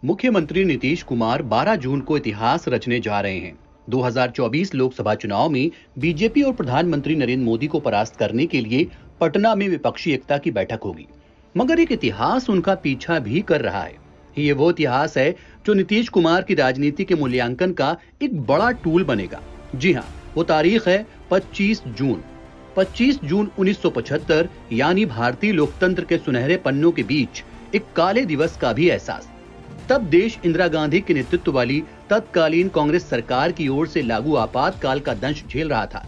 मुख्यमंत्री नीतीश कुमार 12 जून को इतिहास रचने जा रहे हैं। 2024 लोकसभा चुनाव में बीजेपी और प्रधानमंत्री नरेंद्र मोदी को परास्त करने के लिए पटना में विपक्षी एकता की बैठक होगी। मगर एक इतिहास उनका पीछा भी कर रहा है। ये वो इतिहास है जो नीतीश कुमार की राजनीति के मूल्यांकन का एक बड़ा टूल बनेगा। जी हाँ, वो तारीख है 25 जून। 25 जून 1975 यानी भारतीय लोकतंत्र के सुनहरे पन्नों के बीच एक काले दिवस का भी एहसास। तब देश इंदिरा गांधी के नेतृत्व वाली तत्कालीन कांग्रेस सरकार की ओर से लागू आपातकाल का दंश झेल रहा था।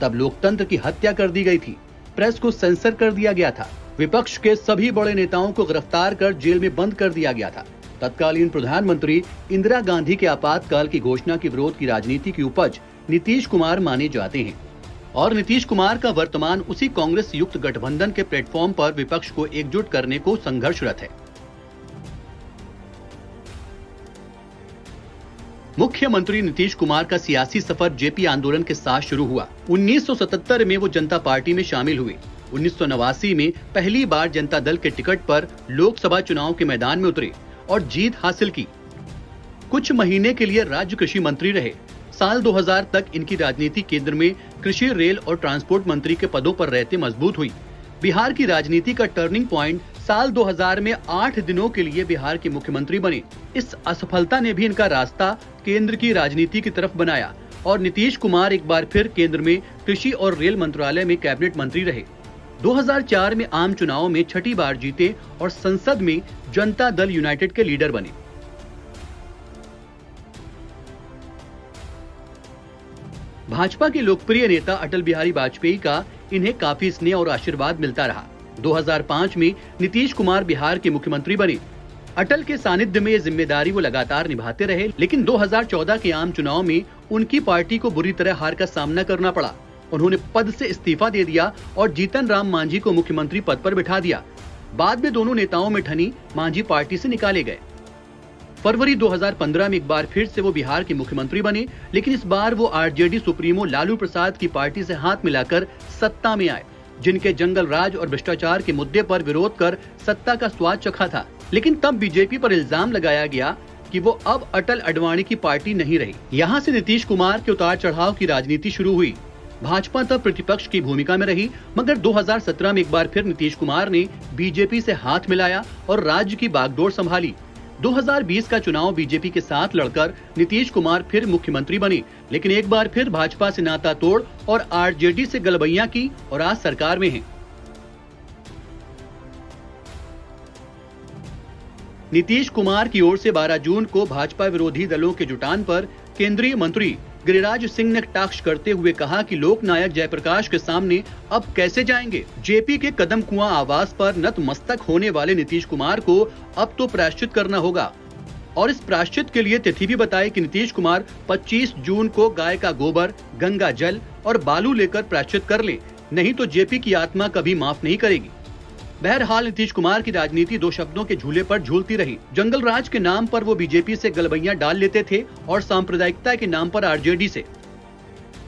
तब लोकतंत्र की हत्या कर दी गई थी, प्रेस को सेंसर कर दिया गया था, विपक्ष के सभी बड़े नेताओं को गिरफ्तार कर जेल में बंद कर दिया गया था। तत्कालीन प्रधानमंत्री इंदिरा गांधी के आपातकाल की घोषणा की विरोध की राजनीति की उपज नीतीश कुमार माने जाते हैं। और नीतीश कुमार का वर्तमान उसी कांग्रेस युक्त गठबंधन के प्लेटफॉर्म पर विपक्ष को एकजुट करने को संघर्षरत है। मुख्यमंत्री नीतीश कुमार का सियासी सफर जेपी आंदोलन के साथ शुरू हुआ। 1977 में वो जनता पार्टी में शामिल हुए। 1989 में पहली बार जनता दल के टिकट पर लोकसभा चुनाव के मैदान में उतरे और जीत हासिल की। कुछ महीने के लिए राज्य कृषि मंत्री रहे। साल 2000 तक इनकी राजनीति केंद्र में कृषि, रेल और ट्रांसपोर्ट मंत्री के पदों पर रहते मजबूत हुई। बिहार की राजनीति का टर्निंग पॉइंट साल 2000 में 8 दिनों के लिए बिहार के मुख्यमंत्री बने। इस असफलता ने भी इनका रास्ता केंद्र की राजनीति की तरफ बनाया और नीतीश कुमार एक बार फिर केंद्र में कृषि और रेल मंत्रालय में कैबिनेट मंत्री रहे। 2004 में आम चुनाव में छठी बार जीते और संसद में जनता दल यूनाइटेड के लीडर बने। भाजपा के लोकप्रिय नेता अटल बिहारी वाजपेयी का इन्हें काफी स्नेह और आशीर्वाद मिलता रहा। 2005 में नीतीश कुमार बिहार के मुख्यमंत्री बने। अटल के सानिध्य में ये जिम्मेदारी वो लगातार निभाते रहे, लेकिन 2014 के आम चुनाव में उनकी पार्टी को बुरी तरह हार का सामना करना पड़ा। उन्होंने पद से इस्तीफा दे दिया और जीतन राम मांझी को मुख्यमंत्री पद पर बिठा दिया। बाद में दोनों नेताओं में ठनी मांझी पार्टी से निकाले गए। फरवरी 2015 में एक बार फिर से वो बिहार के मुख्यमंत्री बने, लेकिन इस बार वो आरजेडी सुप्रीमो लालू प्रसाद की पार्टी से हाथ मिलाकर सत्ता में आए, जिनके जंगल राज और भ्रष्टाचार के मुद्दे पर विरोध कर सत्ता का स्वाद चखा था। लेकिन तब बीजेपी पर इल्जाम लगाया गया कि वो अब अटल अडवाणी की पार्टी नहीं रही। यहाँ से नीतीश कुमार के उतार चढ़ाव की राजनीति शुरू हुई। भाजपा तब प्रतिपक्ष की भूमिका में रही, मगर 2017 में एक बार फिर नीतीश कुमार ने बीजेपी से हाथ मिलाया और राज्य की बागडोर संभाली। 2020 का चुनाव बीजेपी के साथ लड़कर नीतीश कुमार फिर मुख्यमंत्री बने, लेकिन एक बार फिर भाजपा से नाता तोड़ और आरजेडी से गलबैया की और आज सरकार में हैं। नीतीश कुमार की ओर से 12 जून को भाजपा विरोधी दलों के जुटान पर केंद्रीय मंत्री गिरिराज सिंह ने कटाक्ष करते हुए कहा कि लोकनायक जयप्रकाश के सामने अब कैसे जाएंगे। जेपी के कदम कुआं आवास पर नतमस्तक होने वाले नीतीश कुमार को अब तो प्रायश्चित करना होगा और इस प्रायश्चित के लिए तिथि भी बताई कि नीतीश कुमार 25 जून को गाय का गोबर, गंगा जल और बालू लेकर प्रायश्चित कर ले, नहीं तो जेपी की आत्मा कभी माफ नहीं करेगी। बहरहाल नीतीश कुमार की राजनीति दो शब्दों के झूले पर झूलती रही। जंगल राज के नाम पर वो बीजेपी से गलबैया डाल लेते थे और सांप्रदायिकता के नाम पर आरजेडी से।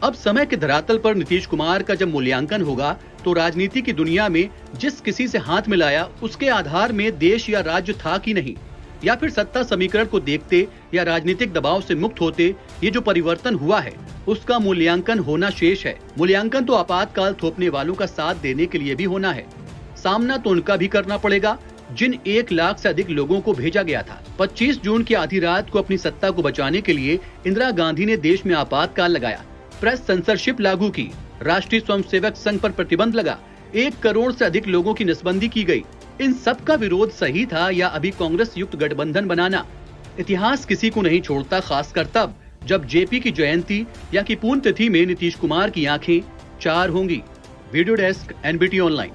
अब समय के धरातल पर नीतीश कुमार का जब मूल्यांकन होगा तो राजनीति की दुनिया में जिस किसी से हाथ मिलाया उसके आधार में देश या राज्य था कि नहीं, या फिर सत्ता समीकरण को देखते या राजनीतिक दबाव से मुक्त होते, ये जो परिवर्तन हुआ है उसका मूल्यांकन होना शेष है। मूल्यांकन तो आपातकाल थोपने वालों का साथ देने के लिए भी होना है। सामना तो उनका भी करना पड़ेगा जिन 1 लाख से अधिक लोगों को भेजा गया था। 25 जून की आधी रात को अपनी सत्ता को बचाने के लिए इंदिरा गांधी ने देश में आपातकाल लगाया, प्रेस सेंसरशिप लागू की, राष्ट्रीय स्वयंसेवक संघ पर प्रतिबंध लगा, 1 करोड़ से अधिक लोगों की नसबंदी की गई। इन सब का विरोध सही था या अभी कांग्रेस युक्त गठबंधन बनाना? इतिहास किसी को नहीं छोड़ता, खासकर तब जब जेपी की जयंती या की पुण्यतिथि में नीतीश कुमार की आंखें 4 होंगी। Video desk, NBT online.